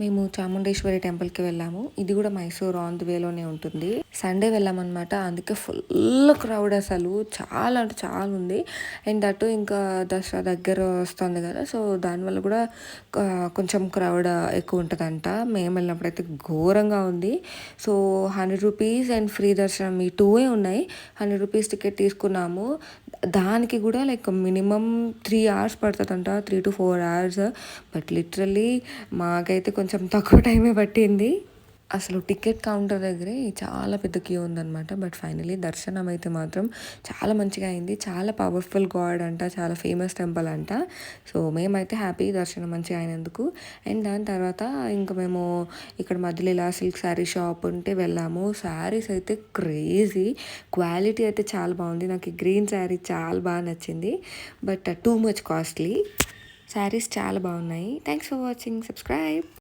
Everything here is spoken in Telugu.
మేము చాముండేశ్వరి టెంపుల్‌కి వెళ్ళాము. ఇది గూడా మైసూర్ ఆన్ ది వేలోనే ఉంటుంది. సండే వెళ్ళామనమాట. అందుకే ఫుల్ క్రౌడ్ అసలు. చాలా అంటే చాలా ఉంది. అండ్ అటు ఇంకా దసరా దగ్గర వస్తుంది గదా! సో, దానివల్ల గూడా కొంచెం క్రౌడ్ ఎక్కువుంటదంట. మేము వెళ్ళినప్పుడైతే ఘోరంగా ఉంది. సో, రూ. 100 అండ్ ఫ్రీ దర్శనం ఈ 2 ఉన్నాయి. రూ. 100 టికెట్ తీసుకున్నాము. దానికి గూడా లైక్ మినిమమ్ 3 అవర్స్ పడతదంట. 3-4 అవర్స్. బట్ లిటరల్లీ మాకైతే కొంచెం తక్కువ టైమే పట్టింది. అసలు టికెట్ కౌంటర్ దగ్గరే చాలా పెద్ద క్యూ ఉందనమాట. బట్ ఫైనలీ దర్శనం అయితే మాత్రం చాలా మంచిగా అయింది. చాలా పవర్‌ఫుల్ గాడ్ అంట. చాలా ఫేమస్ టెంపుల్ అంట. సో, మేమైతే హ్యాపీ దర్శనం మంచిగా అయినందుకు. అండ్ దాని తర్వాత ఇంక మేము ఇక్కడ మధ్యలో ఇలా సిల్క్ శారీ షాప్ ఉంటే వెళ్ళాము. శారీస్ అయితే క్రేజీ. క్వాలిటీ అయితే చాలా బాగుంది. నాకు ఈ గ్రీన్ శారీ చాలా బాగా నచ్చింది. But too much costly. Saris చాలా బాగున్నాయి. Thanks for watching. సబ్స్క్రైబ్.